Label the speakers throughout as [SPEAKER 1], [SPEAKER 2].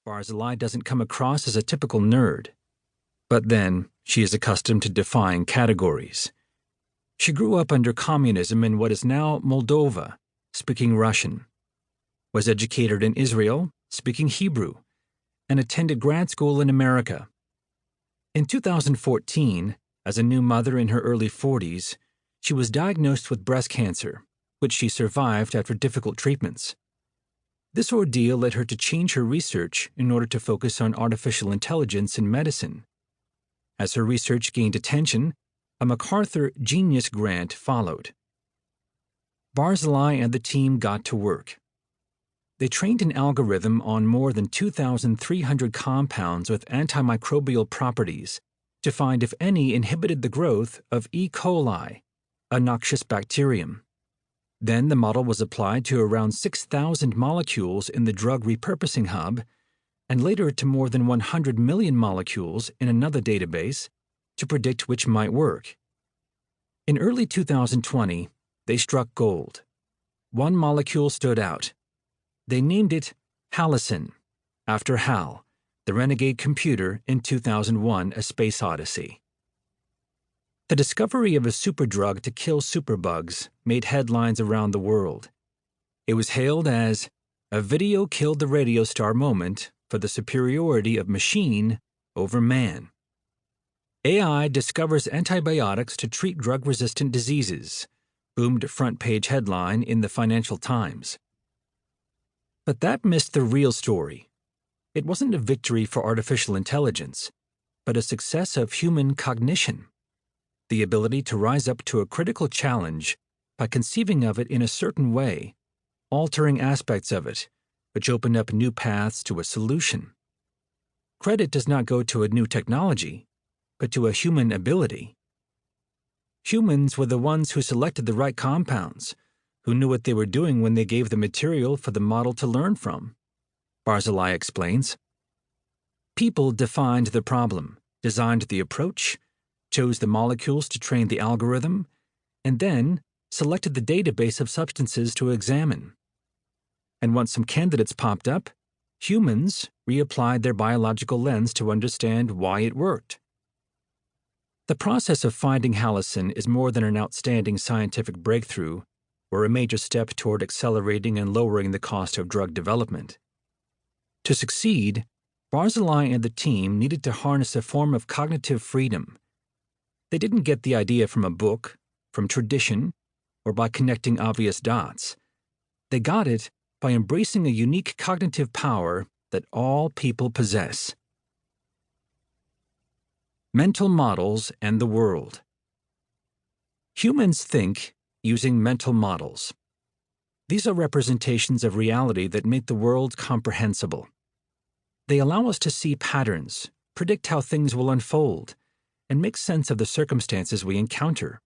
[SPEAKER 1] Barzilai doesn't come across as a typical nerd. But then, she is accustomed to defying categories. She grew up under communism in what is now Moldova, speaking Russian, was educated in Israel, speaking Hebrew, and attended grad school in America. In 2014, as a new mother in her early 40s, she was diagnosed with breast cancer, which she survived after difficult treatments. This ordeal led her to change her research in order to focus on artificial intelligence in medicine. As her research gained attention, a MacArthur Genius Grant followed. Barzilai and the team got to work. They trained an algorithm on more than 2,300 compounds with antimicrobial properties to find if any inhibited the growth of E. coli, a noxious bacterium. Then the model was applied to around 6,000 molecules in the drug repurposing hub, and later to more than 100 million molecules in another database to predict which might work. In early 2020, they struck gold. One molecule stood out. They named it Halicin, after Hal, the renegade computer in 2001: A Space Odyssey. The discovery of a superdrug to kill superbugs made headlines around the world. It was hailed as a video killed the radio star moment for the superiority of machine over man. AI discovers antibiotics to treat drug-resistant diseases, boomed front-page headline in the Financial Times. But that missed the real story. It wasn't a victory for artificial intelligence, but a success of human cognition. The ability to rise up to a critical challenge by conceiving of it in a certain way, altering aspects of it, which open up new paths to a solution. Credit does not go to a new technology, but to a human ability. Humans were the ones who selected the right compounds, who knew what they were doing when they gave the material for the model to learn from. Barzilai explains. People defined the problem, designed the approach, chose the molecules to train the algorithm, and then selected the database of substances to examine. And once some candidates popped up, humans reapplied their biological lens to understand why it worked. The process of finding halicin is more than an outstanding scientific breakthrough or a major step toward accelerating and lowering the cost of drug development. To succeed, Barzilai and the team needed to harness a form of cognitive freedom. They didn't get the idea from a book, from tradition, or by connecting obvious dots. They got it by embracing a unique cognitive power that all people possess. Mental models and the world. Humans think using mental models. These are representations of reality that make the world comprehensible. They allow us to see patterns, predict how things will unfold, and make sense of the circumstances we encounter.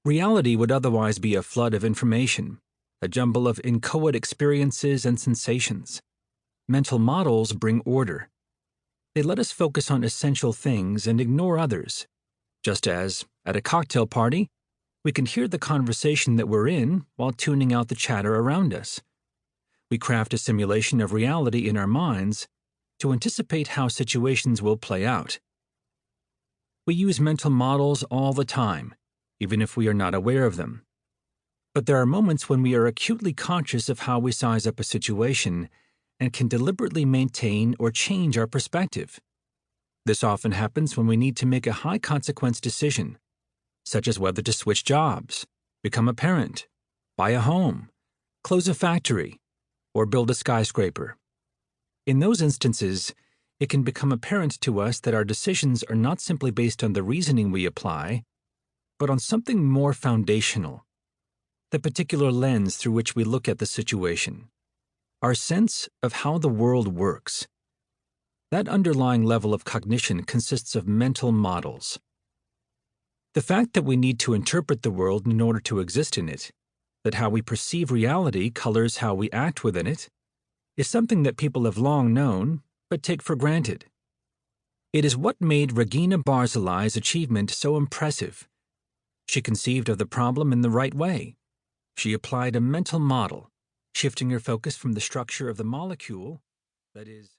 [SPEAKER 1] Reality would otherwise be a flood of information, a jumble of inchoate experiences and sensations. Mental models bring order. They let us focus on essential things and ignore others, just as, at a cocktail party, we can hear the conversation that we're in while tuning out the chatter around us. We craft a simulation of reality in our minds to anticipate how situations will play out. We use mental models all the time, even if we are not aware of them. But there are moments when we are acutely conscious of how we size up a situation and can deliberately maintain or change our perspective. This often happens when we need to make a high-consequence decision, such as whether to switch jobs, become a parent, buy a home, close a factory, or build a skyscraper. In those instances, it can become apparent to us that our decisions are not simply based on the reasoning we apply, but on something more foundational, the particular lens through which we look at the situation, our sense of how the world works. That underlying level of cognition consists of mental models. The fact that we need to interpret the world in order to exist in it, that how we perceive reality colors how we act within it, is something that people have long known, but take for granted. It is what made Regina Barzilai's achievement so impressive. She conceived of the problem in the right way. She applied a mental model, shifting her focus from the structure of the molecule, that is,